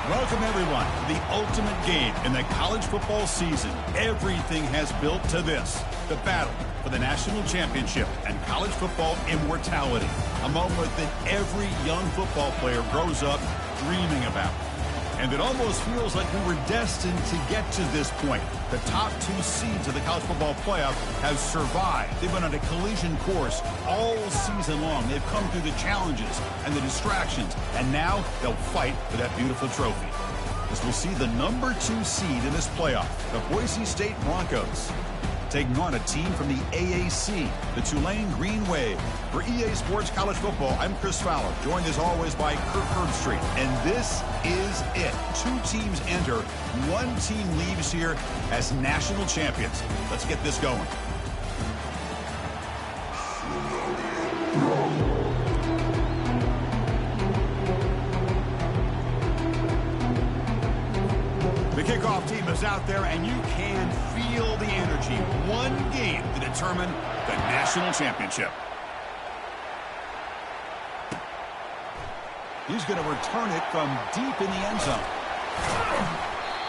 Welcome, everyone, to the ultimate game in the college football season. Everything has built to this, the battle for the national championship and college football immortality, a moment that every young football player grows up dreaming about. And it almost feels like we were destined to get to this point. The top two seeds of the college football playoff have survived. They've been on a collision course all season long. They've come through the challenges and the distractions, and now they'll fight for that beautiful trophy. As we'll see the number 2 seed in this playoff, the Boise State Broncos, taking on a team from the AAC, the Tulane Green Wave. For EA Sports College Football, I'm Chris Fowler, joined as always by Kirk Herbstreit. And this is it. 2 teams enter, 1 team leaves here as national champions. Let's get this going. The kickoff team is out there, and you can feel the energy. 1 game to determine the national championship. He's going to return it from deep in the end zone.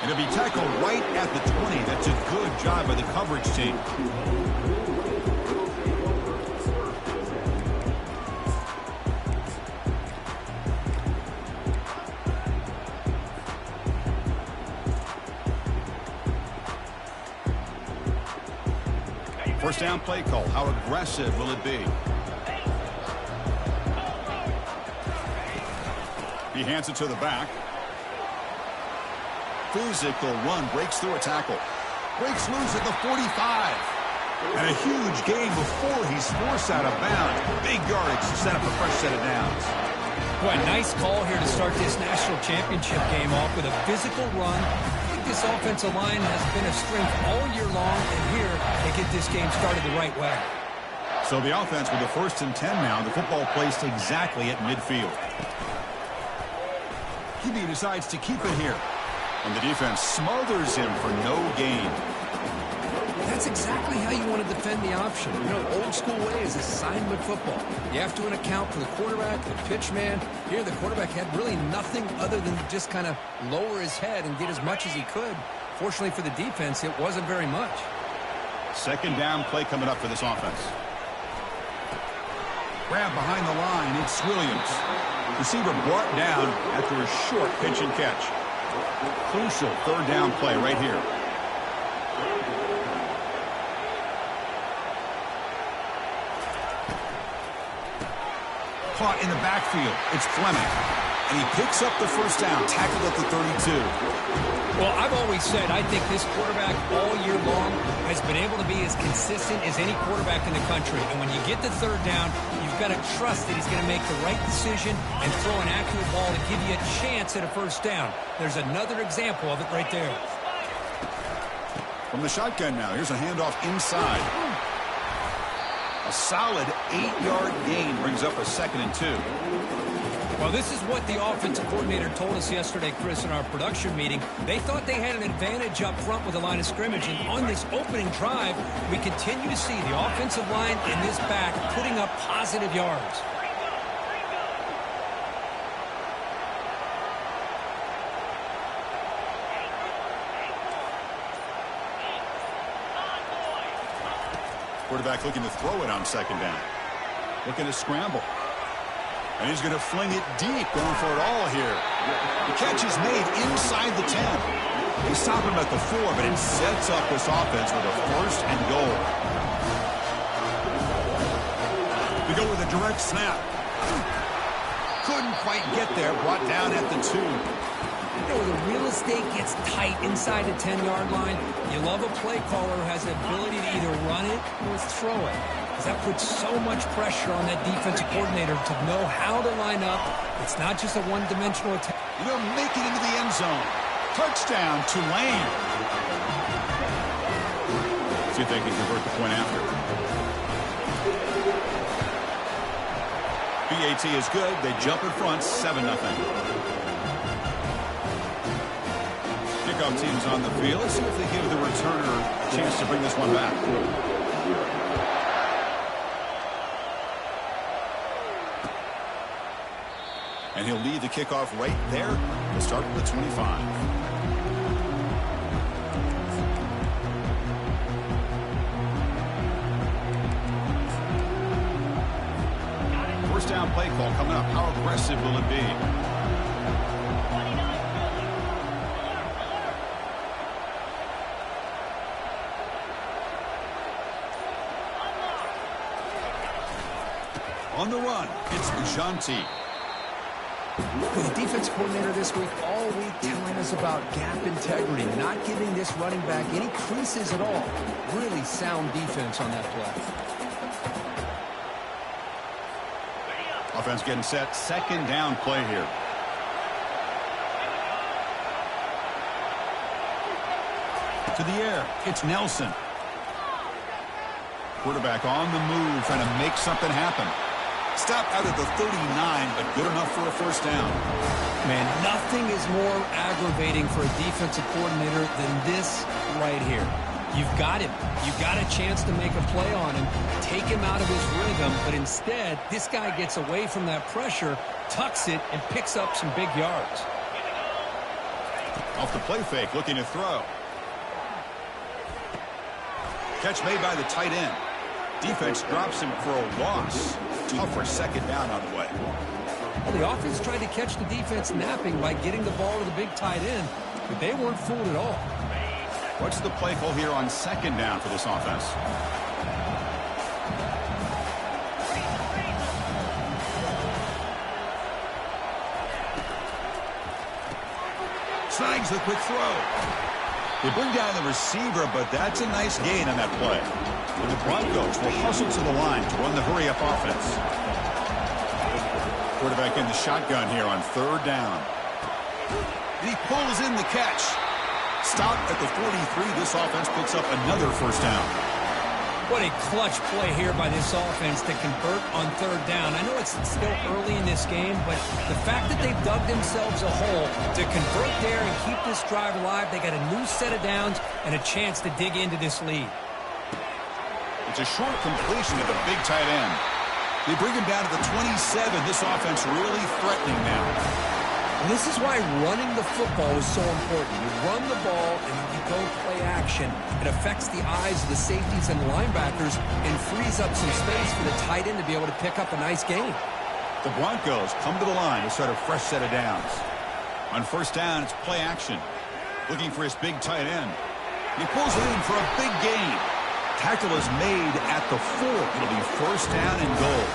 And it'll be tackled right at the 20. That's a good job by the coverage team. First down play call. How aggressive will it be? He hands it to the back. Physical run, breaks through a tackle. Breaks loose at the 45. And a huge gain before he's forced out of bounds. Big yardage to set up a fresh set of downs. Boy, nice call here to start this national championship game off with a physical run. This offensive line has been a strength all year long, and here they get this game started the right way. So the offense with the 1st and 10 now, the football placed exactly at midfield. QB decides to keep it here, and the defense smothers him for no gain. That's exactly how you want to defend the option. You know, old school way is assignment football. You have to account for the quarterback, the pitch man. Here, the quarterback had really nothing other than just kind of lower his head and get as much as he could. Fortunately for the defense, it wasn't very much. Second down play coming up for this offense. Grab behind the line, it's Williams. Receiver brought down after a short pitch and catch. Crucial 3rd down play right here. Caught in the backfield. It's Fleming. And he picks up the 1st down, tackled at the 32. Well, I've always said I think this quarterback all year long has been able to be as consistent as any quarterback in the country. And when you get the 3rd down, you've got to trust that he's going to make the right decision and throw an accurate ball to give you a chance at a 1st down. There's another example of it right there. From the shotgun now, here's a handoff inside. A solid 8-yard gain brings up a 2nd and 2. Well, this is what the offensive coordinator told us yesterday, Chris, in our production meeting. They thought they had an advantage up front with the line of scrimmage, and on this opening drive, we continue to see the offensive line and this back putting up positive yards. Quarterback looking to throw it on 2nd down. Looking to scramble. And he's going to fling it deep, going for it all here. The catch is made inside the 10. They stop him at the 4, but it sets up this offense with a 1st and goal. We go with a direct snap. Couldn't quite get there, brought down at the 2. You know, the real estate gets tight inside the 10-yard line. You love a play caller who has the ability to either run it or throw it. Because that puts so much pressure on that defensive coordinator to know how to line up. It's not just a one-dimensional attack. And they'll make it into the end zone. Touchdown, Tulane. See if they can convert the point after. BAT is good. They jump in front, 7-0. Kickoff team's on the field. Let's see if they give the returner a chance to bring this one back. And he'll lead the kickoff right there. We'll start with the 25. First down play call coming up. How aggressive will it be? On the run, it's Janti. The defense coordinator this week, all week telling us about gap integrity, not giving this running back any creases at all. Really sound defense on that play. Offense getting set. Second down play here. To the air. It's Nelson. Quarterback on the move, trying to make something happen. Stop out at the 39, but good enough for a first down. Man, nothing is more aggravating for a defensive coordinator than this right here. You've got him. You've got a chance to make a play on him, take him out of his rhythm, but instead, this guy gets away from that pressure, tucks it, and picks up some big yards. Off the play fake, looking to throw. Catch made by the tight end. Defense drops him for a loss. Tough for second down on the way. Well, the offense tried to catch the defense napping by getting the ball to the big tight end, but they weren't fooled at all. What's the play call here on second down for this offense? Snags the quick throw. They bring down the receiver, but that's a nice gain on that play. And the Broncos will hustle to the line to run the hurry-up offense. Quarterback in the shotgun here on third down. And he pulls in the catch. Stop at the 43. This offense picks up another first down. What a clutch play here by this offense to convert on third down. I know it's still early in this game, but the fact that they've dug themselves a hole to convert there and keep this drive alive, they got a new set of downs and a chance to dig into this lead. It's a short completion to the big tight end. They bring him down to the 27. This offense really threatening now. And this is why running the football is so important. You run the ball and you go play action. It affects the eyes of the safeties and the linebackers and frees up some space for the tight end to be able to pick up a nice gain. The Broncos come to the line to start a fresh set of downs. On first down, it's play action. Looking for his big tight end. He pulls it in for a big gain. Tackle is made at the 4. It'll be first down and goal.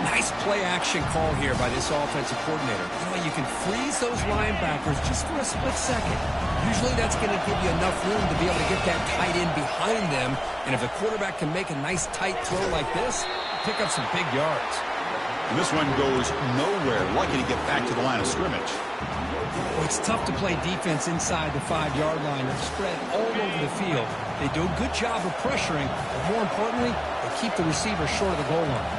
Nice play-action call here by this offensive coordinator. You know, you can freeze those linebackers just for a split second. Usually that's going to give you enough room to be able to get that tight end behind them. And if the quarterback can make a nice tight throw like this, pick up some big yards. And this one goes nowhere. Lucky to get back to the line of scrimmage. Well, it's tough to play defense inside the 5-yard line. They're spread all over the field. They do a good job of pressuring, but more importantly, they keep the receiver short of the goal line.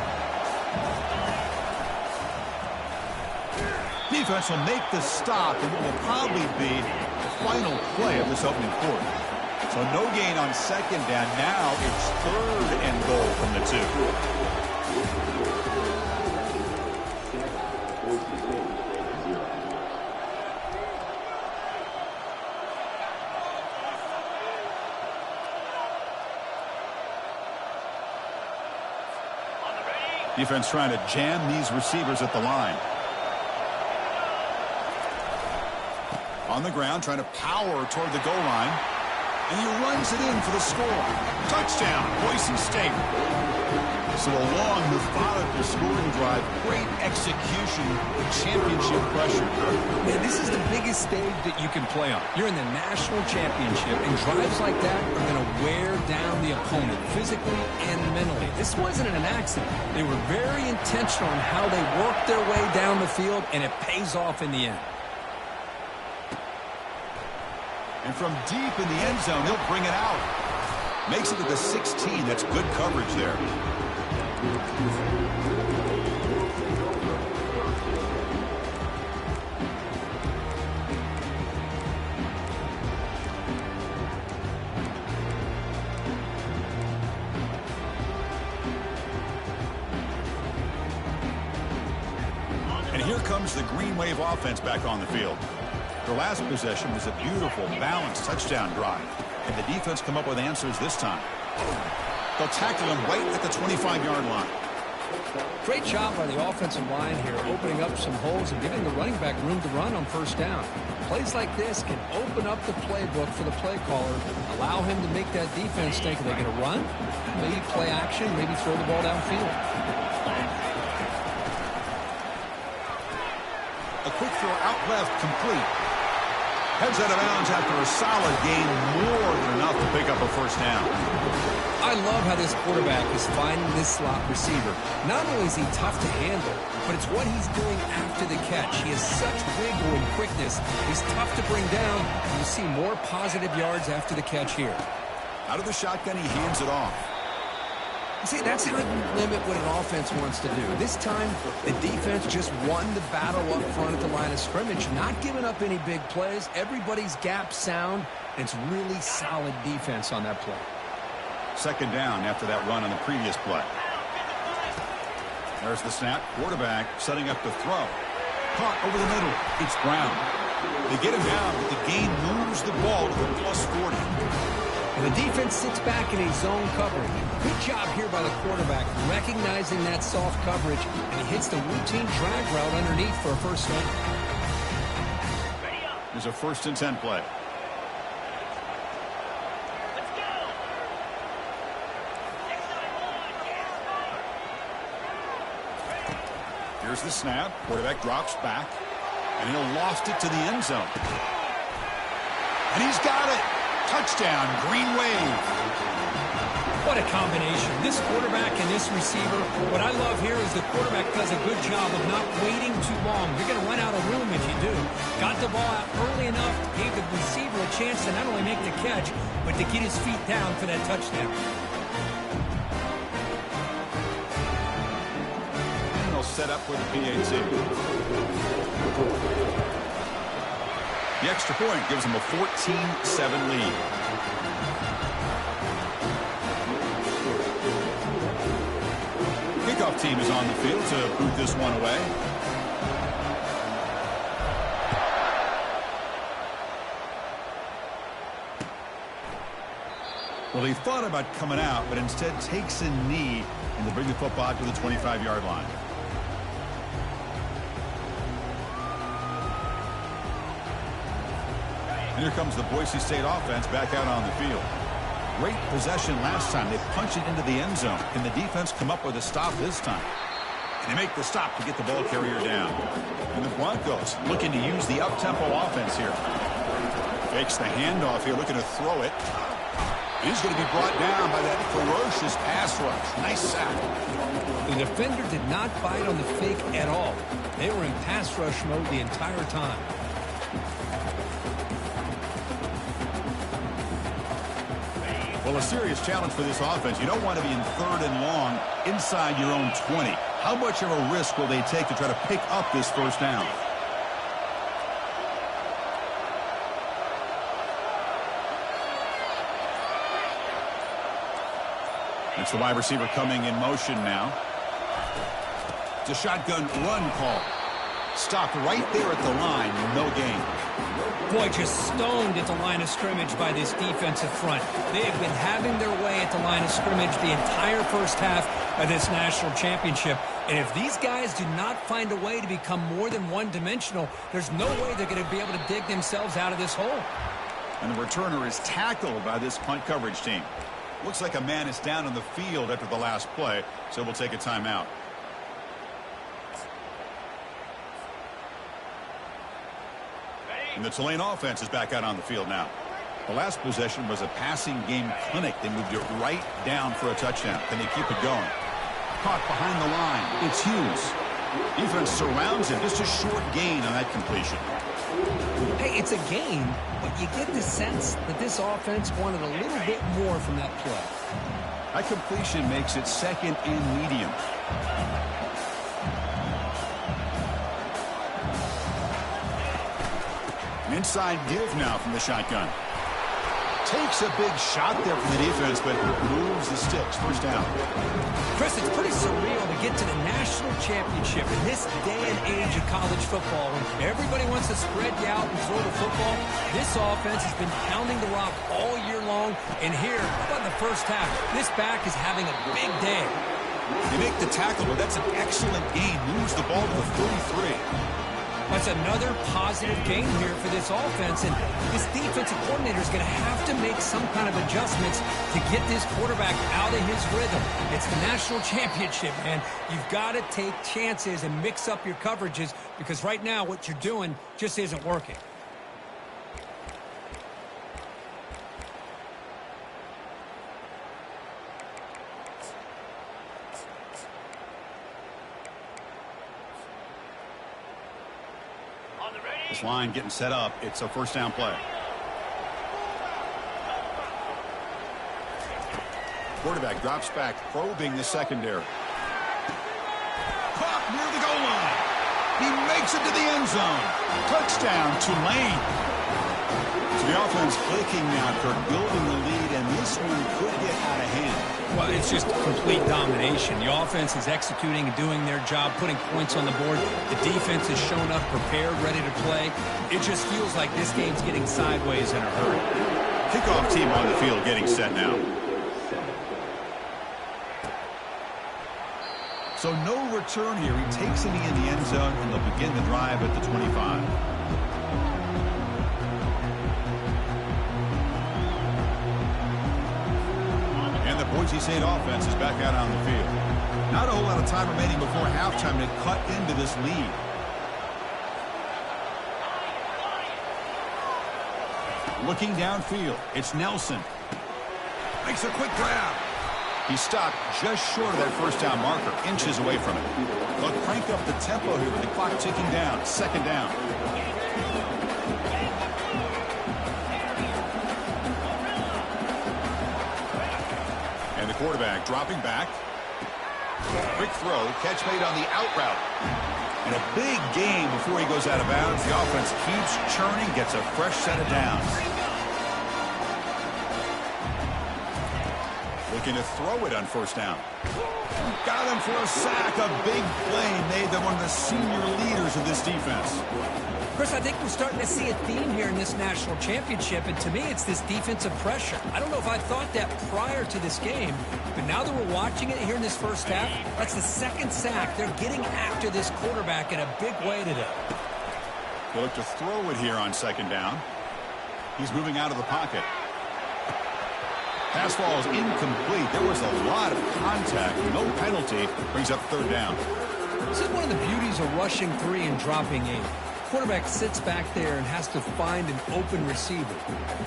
Defense will make the stop, and it will probably be the final play of this opening quarter. So no gain on second down. Now it's third and goal from the 2. Defense trying to jam these receivers at the line. On the ground, trying to power toward the goal line. And he runs it in for the score. Touchdown, Boise State. So a long, methodical scoring drive. Great execution with championship pressure. Man, this is the biggest stage that you can play on. You're in the national championship, and drives like that are going to wear down the opponent physically and mentally. This wasn't an accident. They were very intentional in how they worked their way down the field, and it pays off in the end. And from deep in the end zone, he'll bring it out. Makes it to the 16. That's good coverage there. And here comes the green green wave offense back on the field. Their last possession was a beautiful, balanced touchdown drive. And the defense come up with answers this time. They'll tackle him right at the 25-yard line. Great job by the offensive line here, opening up some holes and giving the running back room to run on first down. Plays like this can open up the playbook for the play caller, allow him to make that defense think, are they going to run? Maybe play action, maybe throw the ball downfield. A quick throw out left, complete. Heads out of bounds after a solid gain, more than enough to pick up a first down. I love how this quarterback is finding this slot receiver. Not only is he tough to handle, but it's what he's doing after the catch. He has such wiggle and quickness. He's tough to bring down. You see more positive yards after the catch here. Out of the shotgun, he hands it off. See, that's how you limit what an offense wants to do. This time, the defense just won the battle up front at the line of scrimmage, not giving up any big plays. Everybody's gap sound, and it's really solid defense on that play. Second down after that run on the previous play. There's the snap. Quarterback setting up the throw. Caught over the middle. It's Brown. They get him down, but the gain moves the ball to the plus 40. And the defense sits back in a zone coverage. Good job here by the quarterback, recognizing that soft coverage, and he hits the routine drag route underneath for a first down. There's a 1st and 10 play. Here's the snap. Quarterback drops back, and he'll loft it to the end zone. And he's got it. Touchdown, Green Wave. What a combination. This quarterback and this receiver. What I love here is the quarterback does a good job of not waiting too long. You're going to run out of room if you do. Got the ball out early enough, gave the receiver a chance to not only make the catch, but to get his feet down for that touchdown. And they'll set up for the PAT. The extra point gives them a 14-7 lead. Kickoff team is on the field to boot this one away. Well, he thought about coming out, but instead takes a knee and to bring the football to the 25-yard line. And here comes the Boise State offense back out on the field. Great possession last time. They punch it into the end zone. Can the defense come up with a stop this time? And they make the stop to get the ball carrier down. And the Broncos looking to use the up-tempo offense here. Fakes the handoff here, looking to throw it. He's going to be brought down by that ferocious pass rush. Nice sack. The defender did not bite on the fake at all. They were in pass rush mode the entire time. Well, a serious challenge for this offense. You don't want to be in 3rd and long inside your own 20. How much of a risk will they take to try to pick up this first down? It's the wide receiver coming in motion now. It's a shotgun run call. Stopped right there at the line. No gain. Boy, just stoned at the line of scrimmage by this defensive front. They have been having their way at the line of scrimmage the entire first half of this national championship. And if these guys do not find a way to become more than one-dimensional, there's no way they're going to be able to dig themselves out of this hole. And the returner is tackled by this punt coverage team. Looks like a man is down on the field after the last play, so we'll take a timeout. And the Tulane offense is back out on the field now. The last possession was a passing game clinic. They moved it right down for a touchdown. Can they keep it going? Caught behind the line. It's Hughes. Defense surrounds him. Just a short gain on that completion. Hey, it's a gain, but you get the sense that this offense wanted a little bit more from that play. That completion makes it 2nd and medium. Inside give now from the shotgun. Takes a big shot there from the defense, but moves the sticks. First down. Chris, it's pretty surreal to get to the national championship in this day and age of college football when everybody wants to spread you out and throw the football. This offense has been pounding the rock all year long, and here, how about in the first half, this back is having a big day. They make the tackle, but that's an excellent gain. Moves the ball to the 33. That's another positive gain here for this offense, and this defensive coordinator is going to have to make some kind of adjustments to get this quarterback out of his rhythm. It's the national championship, man. You've got to take chances and mix up your coverages because right now what you're doing just isn't working. This line getting set up. It's a first down play. Quarterback drops back, probing the secondary. Caught near the goal line. He makes it to the end zone. Touchdown, Tulane. So the offense clicking now, Kirk, building the lead, and this one could get out of hand. Well, it's just complete domination. The offense is executing and doing their job, putting points on the board. The defense has shown up prepared, ready to play. It just feels like this game's getting sideways in a hurry. Kickoff team on the field getting set now. So no return here. He takes a knee in the end zone, and they'll begin the drive at the 25. Boise State offense is back out on the field. Not a whole lot of time remaining before halftime to cut into this lead. Looking downfield, it's Nelson. Makes a quick grab. He stopped just short of that first down marker, inches away from it. They'll crank up the tempo here with the clock ticking down. Second down. Quarterback dropping back. Quick throw, catch made on the out route. And a big gain before he goes out of bounds. The offense keeps churning, gets a fresh set of downs. Looking to throw it on first down. Got him for a sack. A big play made them one of the senior leaders of this defense. Chris, I think we're starting to see a theme here in this national championship, and to me it's this defensive pressure. I don't know if I thought that prior to this game, but now that we're watching it here in this first half, that's the second sack. They're getting after this quarterback in a big way today. They look to throw it here on second down. He's moving out of the pocket. Pass ball is incomplete. There was a lot of contact. No penalty. Brings up third down. This is one of the beauties of rushing 3 and dropping 8. Quarterback sits back there and has to find an open receiver.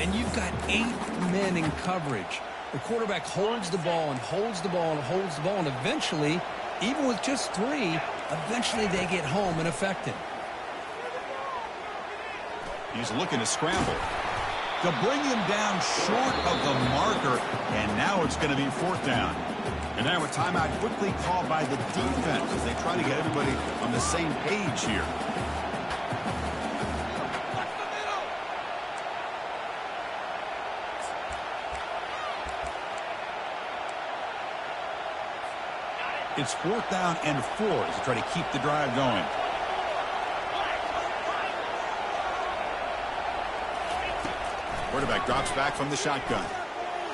And you've got 8 men in coverage. The quarterback holds the ball and holds the ball and holds the ball. And eventually, even with just 3, eventually they get home and affect him. He's looking to scramble. To bring him down short of the marker. And now it's going to be fourth down. And now a timeout quickly called by the defense as they try to get everybody on the same page here. It's fourth down and 4 to try to keep the drive going. Quarterback drops back from the shotgun.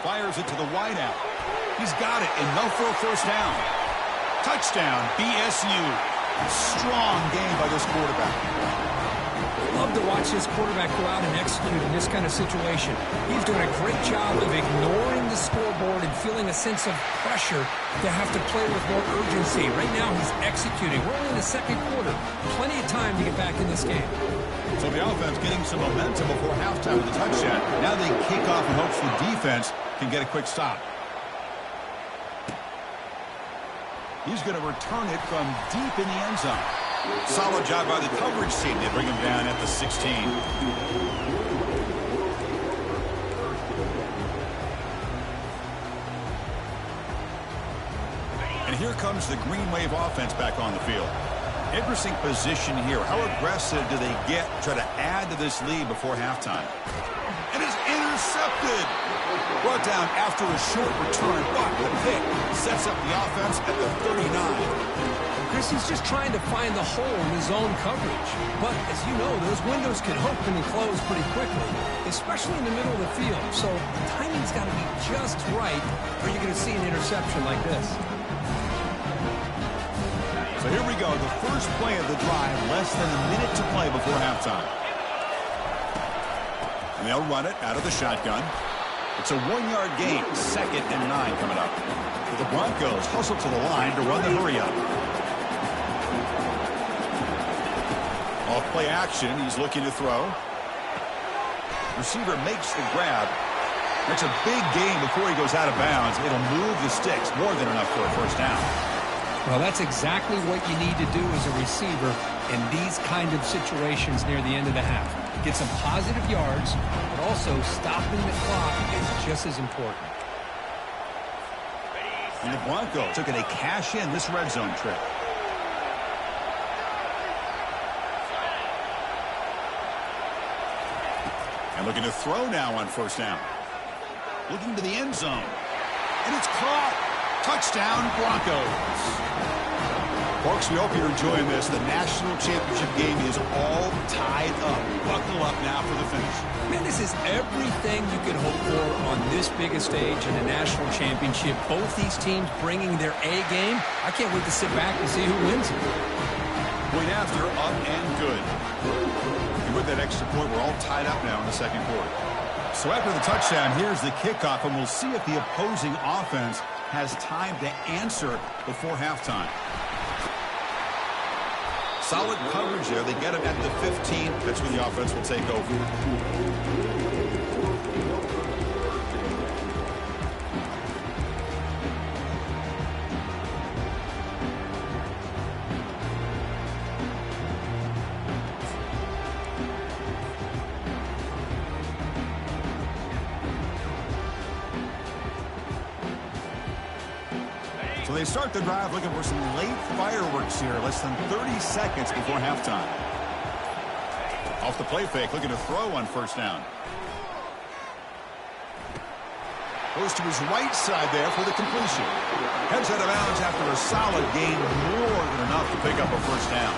Fires it to the wideout. He's got it, enough for a first down. Touchdown, BSU. Strong game by this quarterback. Love to watch this quarterback go out and execute in this kind of situation. He's doing a great job of ignoring the scoreboard and feeling a sense of pressure to have to play with more urgency. Right now, he's executing. We're only in the second quarter. Plenty of time to get back in this game. So the offense getting some momentum before halftime with the touchdown. Now they kick off in hopes the defense can get a quick stop. He's going to return it from deep in the end zone. Solid job by the coverage team. They bring him down at the 16. And here comes the Green Wave offense back on the field. Interesting position here. How aggressive do they get to try to add to this lead before halftime? And it's intercepted. Brought down after a short return, but the pick sets up the offense at the 39. Chris, he's just trying to find the hole in his own coverage. But as you know, those windows can open and close pretty quickly, especially in the middle of the field. So the timing's got to be just right, or you're going to see an interception like this. So here we go, the first play of the drive, less than a minute to play before halftime. And they'll run it out of the shotgun. It's a 1-yard gain, 2nd and 9 coming up. The Broncos hustle to the line to run the hurry-up. Off play action, he's looking to throw. Receiver makes the grab. That's a big gain before he goes out of bounds. It'll move the sticks, more than enough for a first down. Well, that's exactly what you need to do as a receiver in these kind of situations near the end of the half. Get some positive yards, but also stopping the clock is just as important. And the Broncos looking to cash in this red zone trip. And looking to throw now on first down. Looking to the end zone. And it's caught. Touchdown, Broncos. Folks, we hope you're enjoying this. The national championship game is all tied up. Buckle up now for the finish. Man, this is everything you could hope for on this big a stage in a national championship. Both these teams bringing their A game. I can't wait to sit back and see who wins it. Point after, up and good. And with that extra point, we're all tied up now in the second quarter. So after the touchdown, here's the kickoff, and we'll see if the opposing offense has time to answer before halftime. Solid coverage there. They get him at the 15. That's when the offense will take over. So they start the drive looking for some late fireworks here, less than 30 seconds before halftime. Off the play fake, looking to throw on first down. Goes to his right side there for the completion. Heads out of bounds after a solid gain, more than enough to pick up a first down.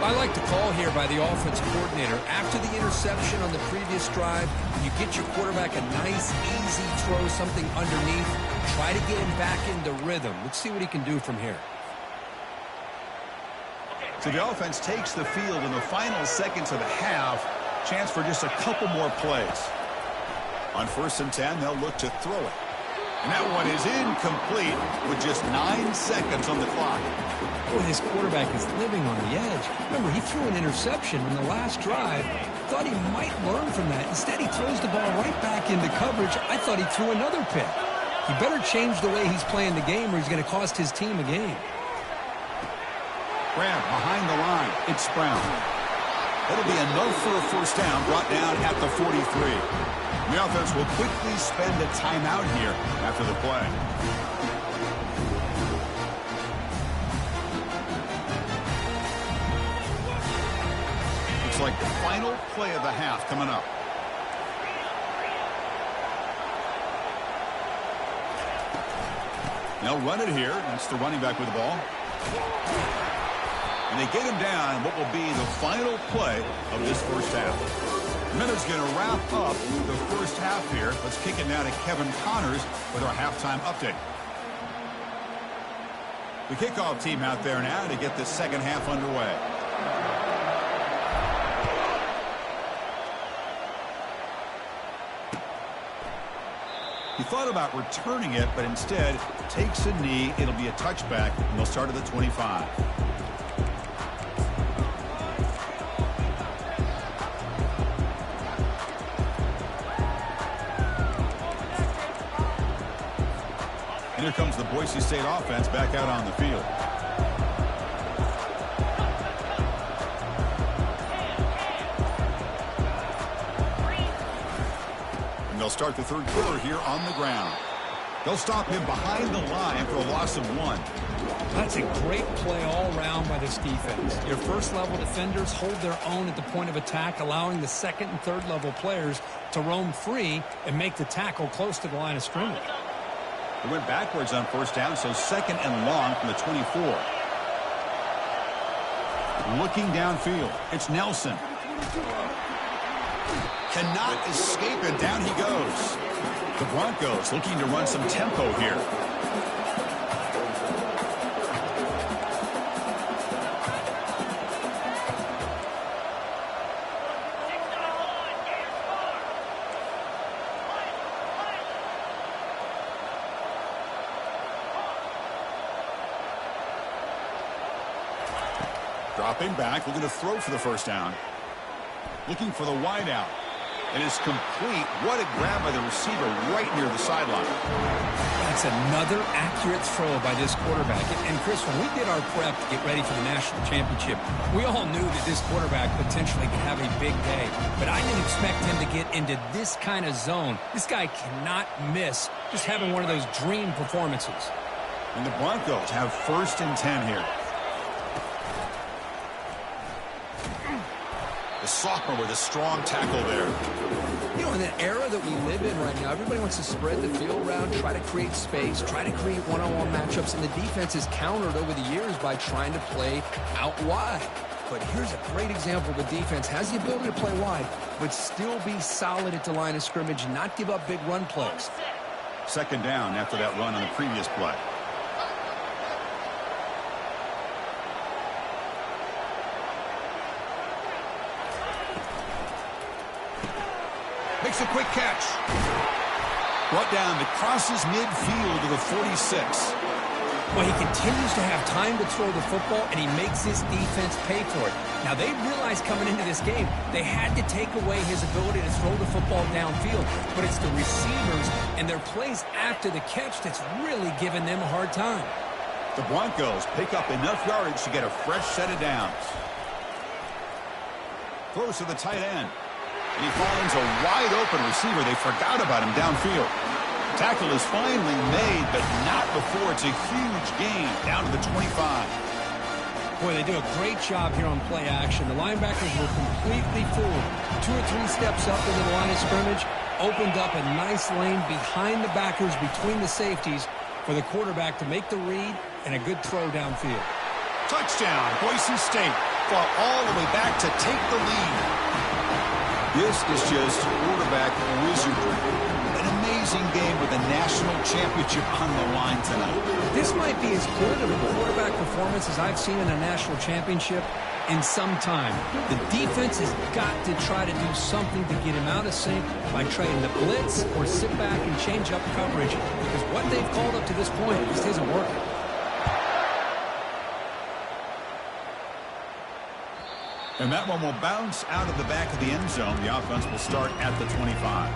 I like the call here by the offensive coordinator. After the interception on the previous drive, you get your quarterback a nice, easy throw, something underneath. Try to get him back into rhythm. Let's see what he can do from here. So the offense takes the field in the final seconds of the half. Chance for just a couple more plays. On 1st and 10, they'll look to throw it. And that one is incomplete with just 9 seconds on the clock. Boy, this quarterback is living on the edge. Remember, he threw an interception in the last drive. Thought he might learn from that. Instead, he throws the ball right back into coverage. I thought he threw another pick. He better change the way he's playing the game or he's going to cost his team a game. Grab behind the line. It's Brown. That'll be enough for a first down, brought down at the 43. The offense will quickly spend a timeout here after the play. Looks like the final play of the half coming up. They'll run it here. That's the running back with the ball. And they get him down what will be the final play of this first half. Miller's going to wrap up the first half here. Let's kick it now to Kevin Connors with our halftime update. The kickoff team out there now to get the second half underway. He thought about returning it, but instead takes a knee. It'll be a touchback, and they'll start at the 25. And here comes the Boise State offense back out on the field. And they'll start the third quarter here on the ground. They'll stop him behind the line for a loss of 1. That's a great play all around by this defense. Your first-level defenders hold their own at the point of attack, allowing the second and third-level players to roam free and make the tackle close to the line of scrimmage. They went backwards on first down, so second and long from the 24. Looking downfield, it's Nelson. Cannot escape it. Down he goes. The Broncos looking to run some tempo here. Dropping back, looking to throw for the first down. Looking for the wide out. It is complete. What a grab by the receiver right near the sideline. That's another accurate throw by this quarterback. And Chris, when we did our prep to get ready for the national championship, we all knew that this quarterback potentially could have a big day. But I didn't expect him to get into this kind of zone. This guy cannot miss just having one of those dream performances. And the Broncos have first and 10 here. The sophomore with a strong tackle there. You know, in the era that we live in right now, everybody wants to spread the field around, try to create space, try to create one-on-one matchups, and the defense is countered over the years by trying to play out wide. But here's a great example. The defense has the ability to play wide, but still be solid at the line of scrimmage, not give up big run plays. Second down after that run on the previous play. Makes a quick catch. Brought down that crosses midfield to the 46. Well, he continues to have time to throw the football, and he makes his defense pay for it. Now, they realized coming into this game they had to take away his ability to throw the football downfield, but it's the receivers and their plays after the catch that's really giving them a hard time. The Broncos pick up enough yardage to get a fresh set of downs. Throws to the tight end. And he finds a wide-open receiver. They forgot about him downfield. Tackle is finally made, but not before it's a huge gain down to the 25. Boy, they do a great job here on play action. The linebackers were completely fooled. 2 or 3 steps up into the line of scrimmage, opened up a nice lane behind the backers, between the safeties, for the quarterback to make the read and a good throw downfield. Touchdown, Boise State. Fought all the way back to take the lead. This is just quarterback wizardry. An amazing game with a national championship on the line tonight. This might be as good of a quarterback performance as I've seen in a national championship in some time. The defense has got to try to do something to get him out of sync by trying to blitz or sit back and change up coverage, because what they've called up to this point just isn't working. And that one will bounce out of the back of the end zone. The offense will start at the 25.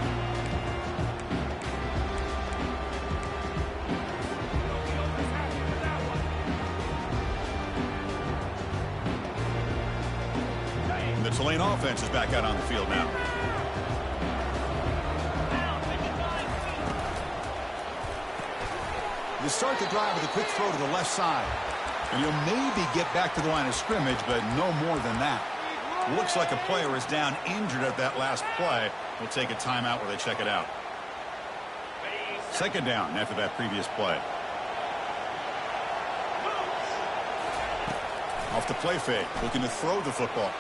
And the Tulane offense is back out on the field now. You start the drive with a quick throw to the left side. And you'll maybe get back to the line of scrimmage, but no more than that. Looks like a player is down injured at that last play. We'll take a timeout where they check it out. Second down after that previous play. Off the play fake, looking to throw the football.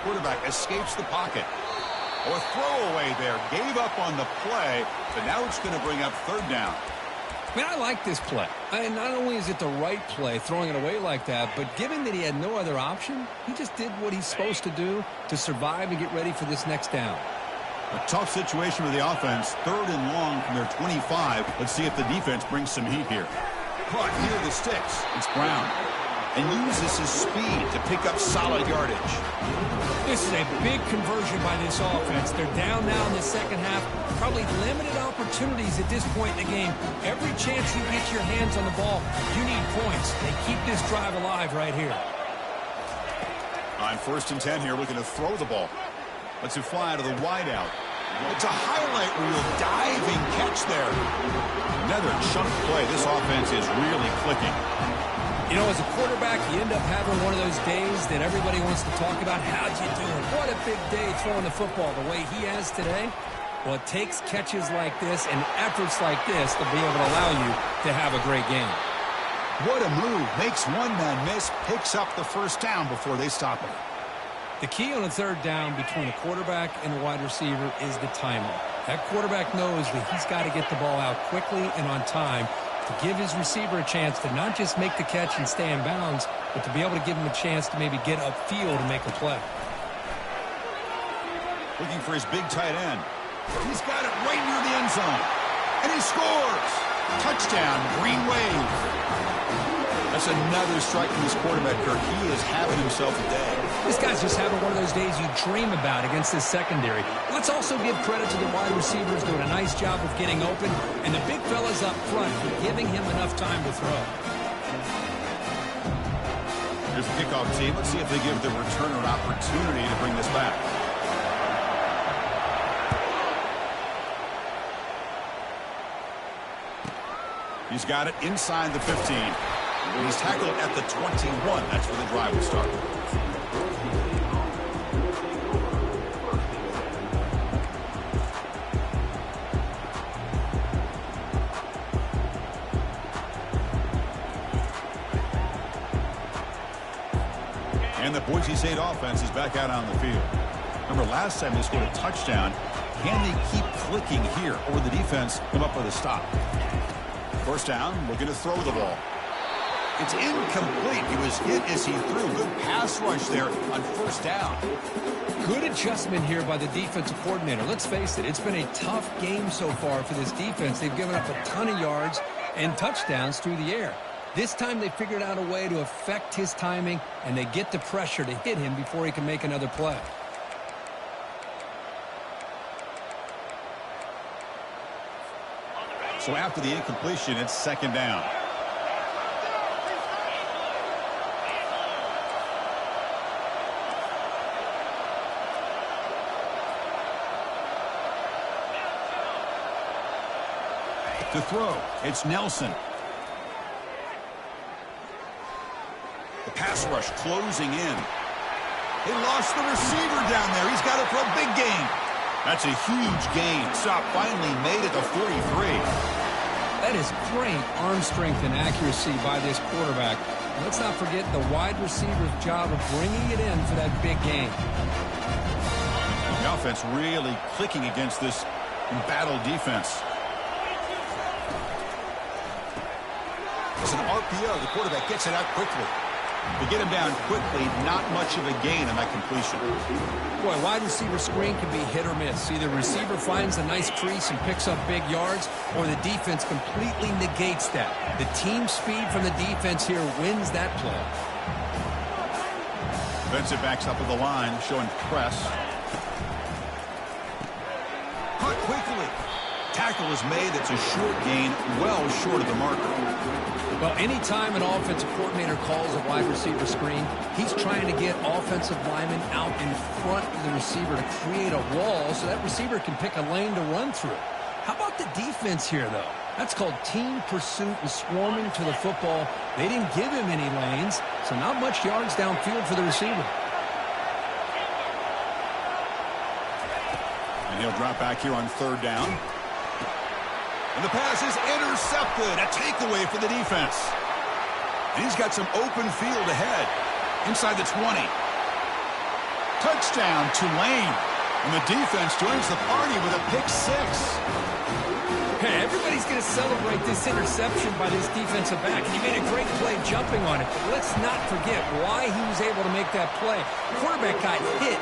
Quarterback escapes the pocket. Or throwaway there. Gave up on the play, but now it's going to bring up third down. I mean, I like this play. Not only is it the right play, throwing it away like that, but given that he had no other option, he just did what he's supposed to do to survive and get ready for this next down. A tough situation with the offense. Third and long from their 25. Let's see if the defense brings some heat here. Caught near the sticks. It's Brown. And uses his speed to pick up solid yardage. This is a big conversion by this offense. They're down now in the second half. Probably limited opportunities at this point in the game. Every chance you get your hands on the ball, you need points. They keep this drive alive right here. On first and 10 here, looking to throw the ball. Lets it fly out of the wide out. It's a highlight reel diving catch there. Another chunk play. This offense is really clicking. You know, as a quarterback, you end up having one of those days that everybody wants to talk about. How'd you do it? What a big day throwing the football the way he has today. Well, it takes catches like this and efforts like this to be able to allow you to have a great game. What a move. Makes one man miss, picks up the first down before they stop him. The key on a third down between a quarterback and a wide receiver is the timing. That quarterback knows that he's got to get the ball out quickly and on time to give his receiver a chance to not just make the catch and stay in bounds, but to be able to give him a chance to maybe get upfield and make a play. Looking for his big tight end. He's got it right near the end zone. And he scores! Touchdown, Green Wave. That's another strike from his quarterback, Kirk. He is having himself a day. This guy's just having one of those days you dream about against this secondary. Let's also give credit to the wide receivers doing a nice job of getting open, and the big fellas up front for giving him enough time to throw. Here's the kickoff team. Let's see if they give the returner an opportunity to bring this back. He's got it inside the 15. He's tackled at the 21. That's where the drive will start. And the Boise State offense is back out on the field. Remember, last time they scored a touchdown. Can they keep clicking here, or will the defense come up with a stop? First down, looking to throw the ball. It's incomplete. He was hit as he threw. Good pass rush there on first down. Good adjustment here by the defensive coordinator. Let's face it, it's been a tough game so far for this defense. They've given up a ton of yards and touchdowns through the air. This time they figured out a way to affect his timing, and they get the pressure to hit him before he can make another play. So after the incompletion, it's second down. To throw, it's Nelson. The pass rush closing in. They lost the receiver down there. He's got it for a big gain. That's a huge gain. Stop finally made it to 43. That is great arm strength and accuracy by this quarterback. Let's not forget the wide receiver's job of bringing it in for that big gain. The offense really clicking against this embattled defense. It's an RPO. The quarterback gets it out quickly. To get him down quickly, not much of a gain on that completion. Boy, wide receiver screen can be hit or miss. Either receiver finds a nice crease and picks up big yards, or the defense completely negates that. The team speed from the defense here wins that play. Defensive backs up at the line, showing press. Caught quickly. Tackle is made. It's a short gain, well short of the marker. Well, anytime an offensive coordinator calls a wide receiver screen, he's trying to get offensive linemen out in front of the receiver to create a wall so that receiver can pick a lane to run through. How about the defense here, though? That's called team pursuit and swarming to the football. They didn't give him any lanes, so not much yards downfield for the receiver. And he'll drop back here on third down. And the pass is intercepted. A takeaway for the defense. And he's got some open field ahead. Inside the 20. Touchdown, Tulane. And the defense joins the party with a pick six. Hey, everybody's going to celebrate this interception by this defensive back. And he made a great play jumping on it. But let's not forget why he was able to make that play. The quarterback got hit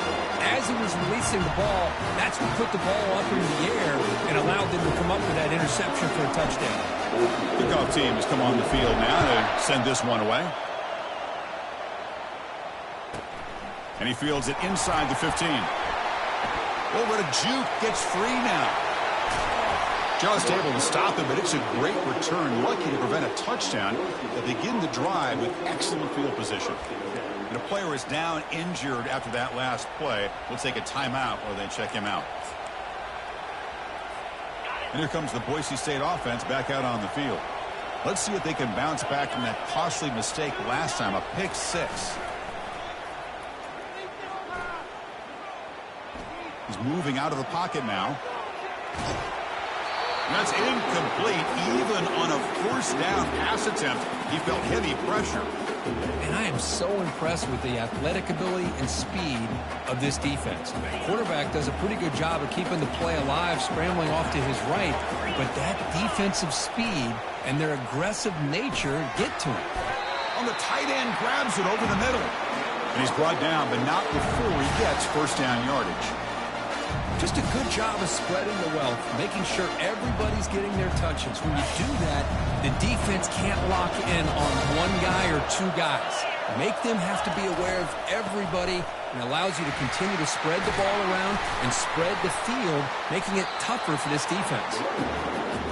as he was releasing the ball. That's what put the ball up in the air and allowed them to come up with that interception for a touchdown. Kickoff team has come on the field now to send this one away. And he fields it inside the 15. Oh, what a juke. Gets free now. Just able to stop him, but it's a great return. Lucky to prevent a touchdown. They begin the drive with excellent field position. And a player is down injured after that last play. We'll take a timeout while they check him out. And here comes the Boise State offense back out on the field. Let's see if they can bounce back from that costly mistake last time, a pick six. He's moving out of the pocket now. That's incomplete. Even on a first down pass attempt, he felt heavy pressure. And I am so impressed with the athletic ability and speed of this defense. The quarterback does a pretty good job of keeping the play alive, scrambling off to his right, but that defensive speed and their aggressive nature get to him. On the tight end, grabs it over the middle. And he's brought down, but not before he gets first down yardage. Just a good job of spreading the wealth, making sure everybody's getting their touches. When you do that, the defense can't lock in on one guy or two guys. Make them have to be aware of everybody, and allows you to continue to spread the ball around and spread the field, making it tougher for this defense.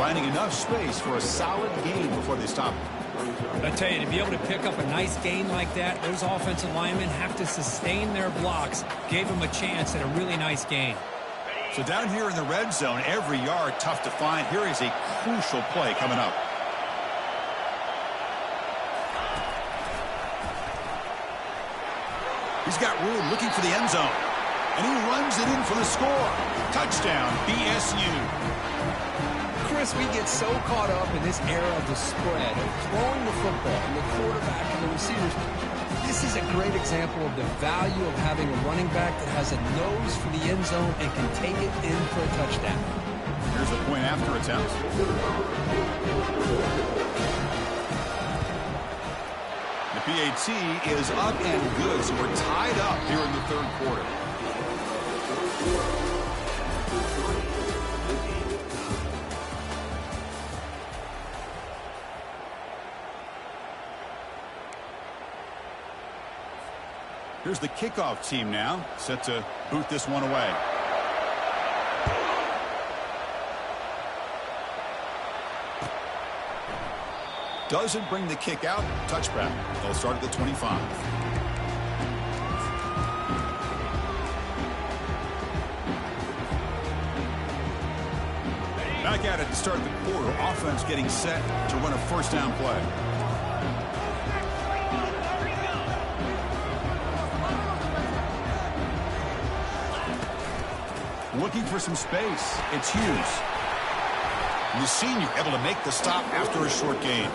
Finding enough space for a solid gain before they stop. I tell you, to be able to pick up a nice gain like that, those offensive linemen have to sustain their blocks. Gave them a chance at a really nice gain. So down here in the red zone, every yard tough to find. Here is a crucial play coming up. He's got room looking for the end zone. And he runs it in for the score. Touchdown, BSU. Chris, we get so caught up in this era of the spread, of throwing the football, and the quarterback and the receivers. This is a great example of the value of having a running back that has a nose for the end zone and can take it in for a touchdown. Here's a point after attempt. The PAT is up and good, so we're tied up here in the third quarter. Here's the kickoff team now, set to boot this one away. Doesn't bring the kick out. Touchback. They'll start at the 25. Back at it to start the quarter. Offense getting set to run a first down play. Looking for some space. It's Hughes. And the senior able to make the stop after a short gain.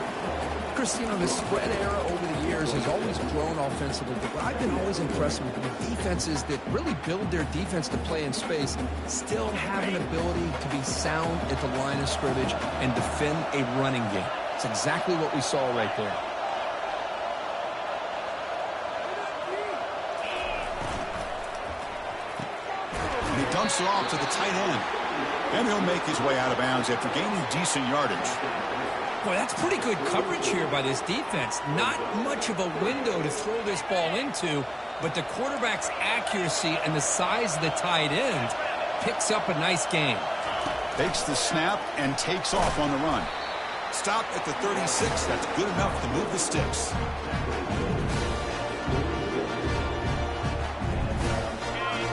Christine, the spread era over the years has always grown offensively, but what I've been always impressed with the defenses that really build their defense to play in space still have an ability to be sound at the line of scrimmage and defend a running game. It's exactly what we saw right there. And he dumps it off to the tight end. And he'll make his way out of bounds after gaining decent yardage. Boy, that's pretty good coverage here by this defense. Not much of a window to throw this ball into, but the quarterback's accuracy and the size of the tight end picks up a nice gain. Takes the snap and takes off on the run. Stop at the 36. That's good enough to move the sticks.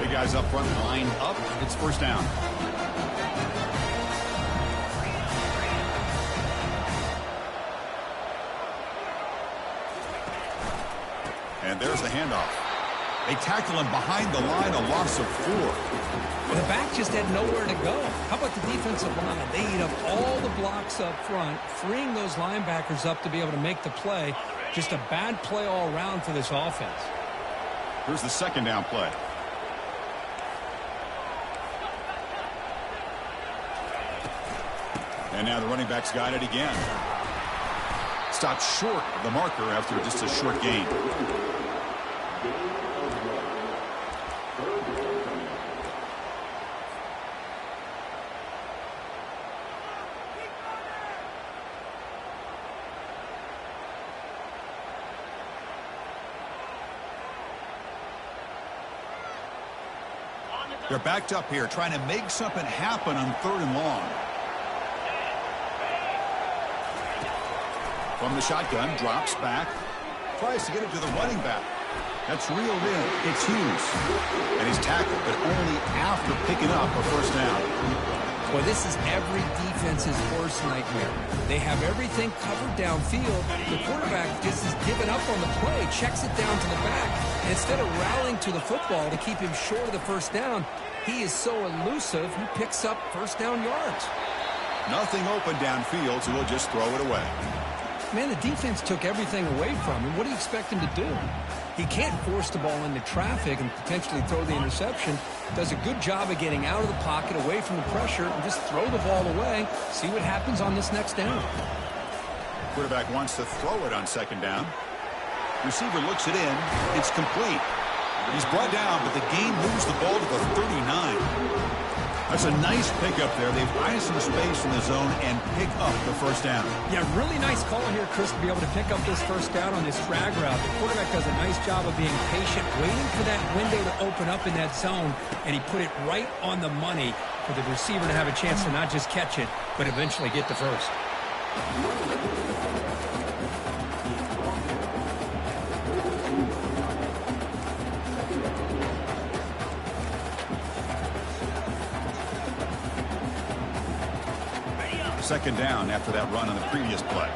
Big guys up front, lined up. It's first down. And there's the handoff. They tackle him behind the line, a loss of 4. The back just had nowhere to go. How about the defensive line? They eat up all the blocks up front, freeing those linebackers up to be able to make the play. Just a bad play all around for this offense. Here's the second down play. And now the running back's got it again. Stopped short of the marker after just a short gain. They're backed up here, trying to make something happen on 3rd and long. From the shotgun, drops back, tries to get it to the running back. That's reeled in. It's Hughes. And he's tackled, but only after picking up a first down. Well, this is every defense's worst nightmare. They have everything covered downfield. The quarterback just is giving up on the play, checks it down to the back, and instead of rallying to the football to keep him short of the first down, he is so elusive, he picks up first down yards. Nothing open downfield, so he'll just throw it away. Man, the defense took everything away from him. What do you expect him to do? He can't force the ball into traffic and potentially throw the interception. Does a good job of getting out of the pocket, away from the pressure, and just throw the ball away. See what happens on this next down. Quarterback wants to throw it on second down. Receiver looks it in. It's complete. He's brought down, but the game moves the ball to the 39. That's a nice pickup there. They've eyed some space in the zone and pick up the first down. Yeah, really nice call here, Chris, to be able to pick up this first down on this drag route. The quarterback does a nice job of being patient, waiting for that window to open up in that zone, and he put it right on the money for the receiver to have a chance to not just catch it, but eventually get the first. Second down after that run on the previous play.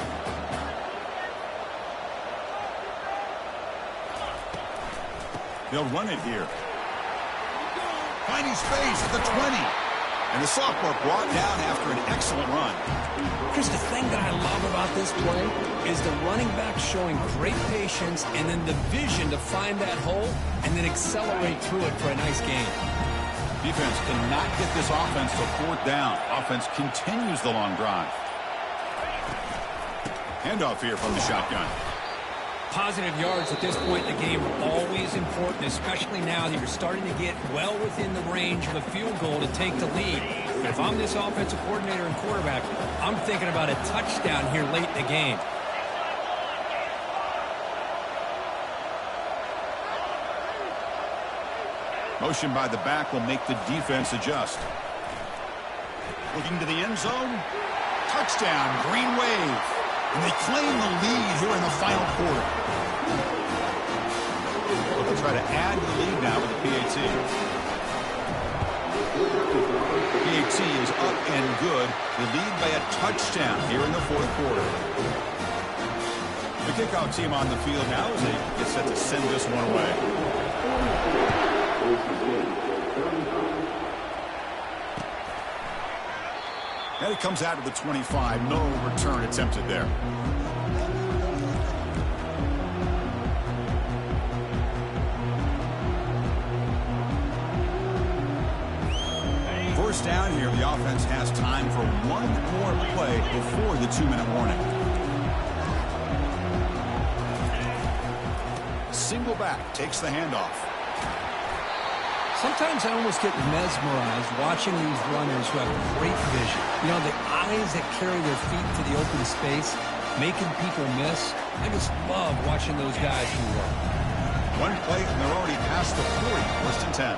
They'll run it here. Finding space at the 20. And the sophomore brought down after an excellent run. Chris, the thing that I love about this play is the running back showing great patience and then the vision to find that hole and then accelerate through it for a nice gain. Defense cannot get this offense to fourth down. Offense continues the long drive. Handoff here from the shotgun. Positive yards at this point in the game are always important, especially now that you're starting to get well within the range of a field goal to take the lead. But if I'm this offensive coordinator and quarterback, I'm thinking about a touchdown here late in the game. Motion by the back will make the defense adjust. Looking to the end zone. Touchdown, Green Wave. And they claim the lead here in the final quarter. They'll try to add to the lead now with the PAT. PAT is up and good. They lead by a touchdown here in the fourth quarter. The kickoff team on the field now as they get set to send this one away. And it comes out to the 25. No return attempted there. First down here. The offense has time for one more play before the 2-minute warning. Single back takes the handoff. Sometimes I almost get mesmerized watching these runners who have great vision. You know, the eyes that carry their feet to the open space, making people miss. I just love watching those guys who work. One play, and they're already past the 40, first and 10.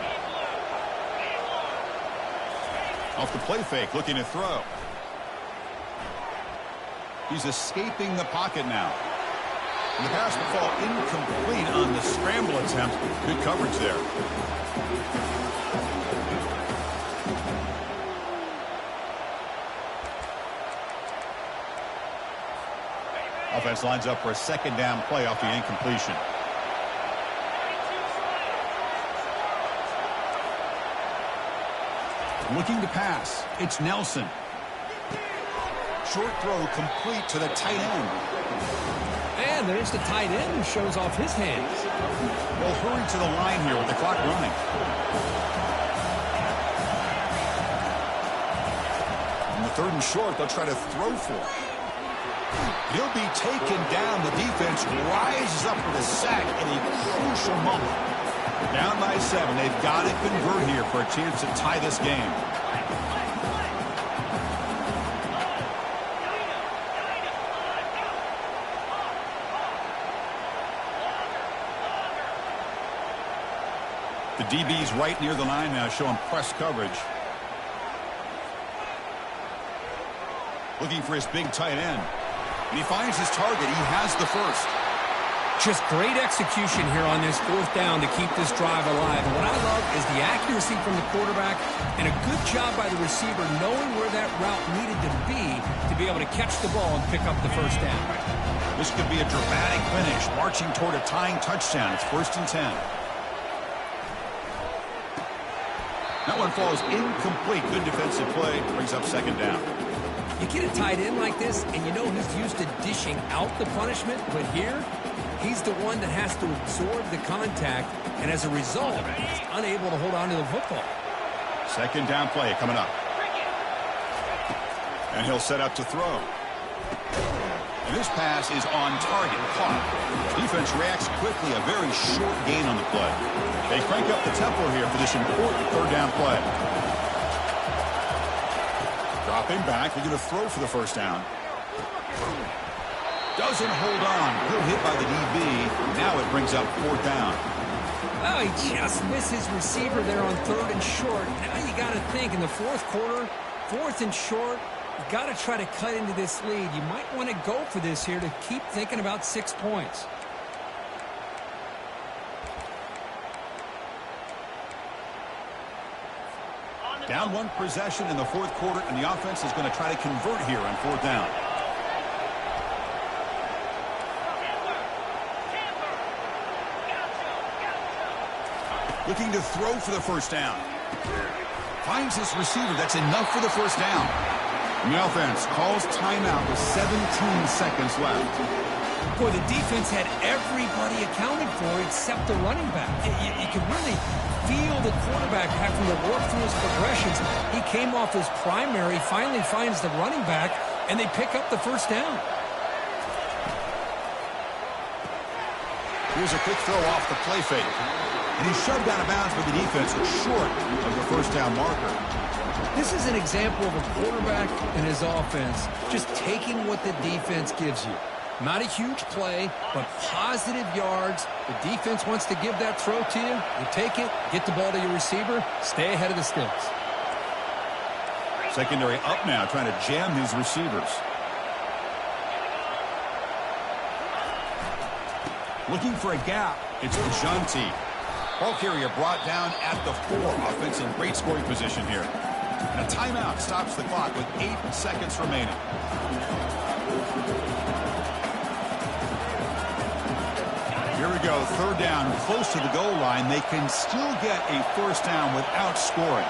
Off the play fake, looking to throw. He's escaping the pocket now. And the pass will fall incomplete on the scramble attempt. Good coverage there. Offense lines up for a second down play off the incompletion. Looking to pass. It's Nelson. Short throw complete to the tight end. And there's the tight end who shows off his hands. They'll hurry to the line here with the clock running. On the third and short, they'll try to throw for it. He'll be taken down. The defense rises up with a sack in a crucial moment. Down by 7. They've got to convert here for a chance to tie this game. The DB's right near the line now, showing press coverage. Looking for his big tight end. And he finds his target. He has the first. Just great execution here on this fourth down to keep this drive alive. And what I love is the accuracy from the quarterback and a good job by the receiver knowing where that route needed to be able to catch the ball and pick up the first down. This could be a dramatic finish, marching toward a tying touchdown. It's 1st and 10. That one falls incomplete. Good defensive play. Brings up 2nd down. You get a tight end like this, and you know he's used to dishing out the punishment, but here, he's the one that has to absorb the contact, and as a result, he's unable to hold on to the football. 2nd down play coming up. And he'll set up to throw. And this pass is on target, caught. Defense reacts quickly, a very short gain on the play. They crank up the tempo here for this important 3rd down play. Dropping back, they're going to throw for the 1st down. Doesn't hold on. Good hit by the DB. Now it brings up 4th down. Oh, he just missed his receiver there on 3rd and short. Now you got to think in the 4th quarter, 4th and short, you got to try to cut into this lead. You might want to go for this here to keep thinking about 6 points. Down 1 possession in the 4th quarter, and the offense is going to try to convert here on 4th down. Looking to throw for the 1st down. Finds this receiver. That's enough for the 1st down. And the offense calls timeout with 17 seconds left. Boy, the defense had everybody accounted for except the running back. You can really feel the quarterback having to work through his progressions. He came off his primary, finally finds the running back, and they pick up the 1st down. Here's a quick throw off the play fake. And he's shoved out of bounds by the defense, short of the 1st down marker. This is an example of a quarterback and his offense just taking what the defense gives you. Not a huge play, but positive yards. The defense wants to give that throw to you. You take it, get the ball to your receiver, stay ahead of the sticks. Secondary up now, trying to jam his receivers. Looking for a gap. It's Bajunti. Ball carrier brought down at the 4. Offense in great scoring position here. And a timeout stops the clock with 8 seconds remaining. Here we go, 3rd down, close to the goal line. They can still get a 1st down without scoring.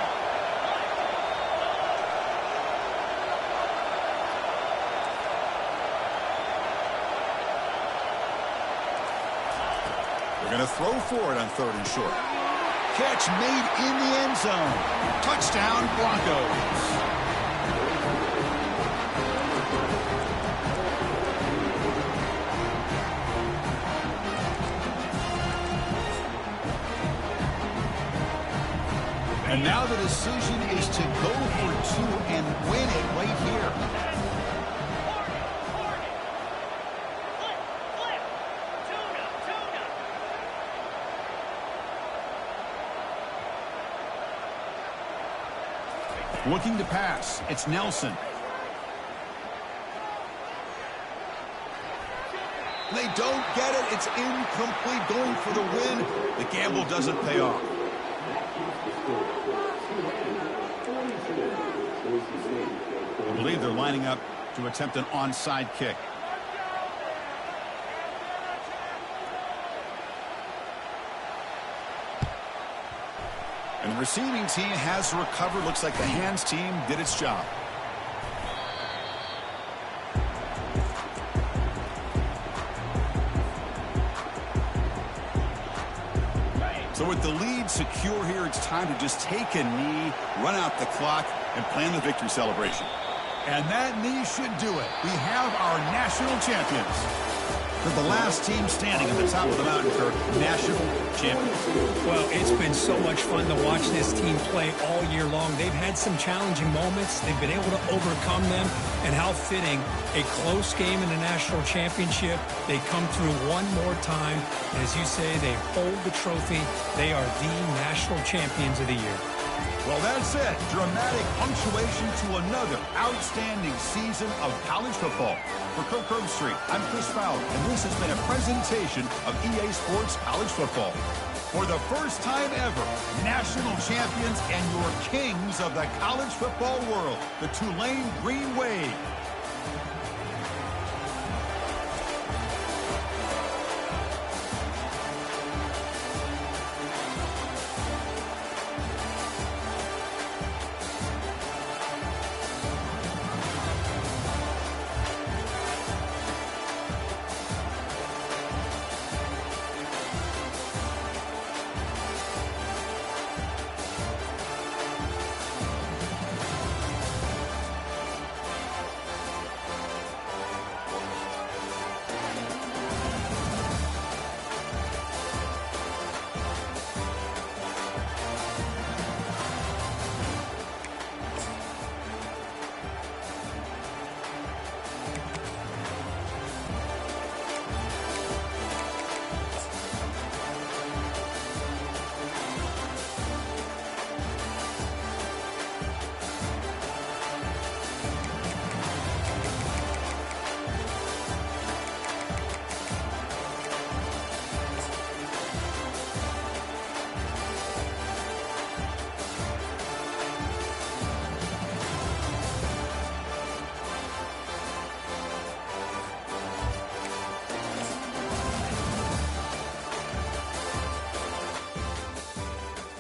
They're going to throw for it on 3rd and short. Catch made in the end zone. Touchdown, Broncos. And now the decision is to go for 2 and win it right here. Looking to pass. It's Nelson. They don't get it. It's incomplete. Going for the win. The gamble doesn't pay off. I believe they're lining up to attempt an onside kick. And the receiving team has recovered. Looks like the hands team did its job. So with the lead secure here, it's time to just take a knee, run out the clock, and plan the victory celebration. And that knee should do it. We have our national champions. They're the last team standing at the top of the mountain for national champions. Well, it's been so much fun to watch this team play all year long. They've had some challenging moments. They've been able to overcome them. And how fitting, a close game in the national championship. They come through one more time. And as you say, they hold the trophy. They are the national champions of the year. Well, that's it. Dramatic punctuation to another outstanding season of college football. For Kirk Herbstreit, I'm Chris Fowler, and this has been a presentation of EA Sports College Football. For the first time ever, national champions and your kings of the college football world, the Tulane Green Wave,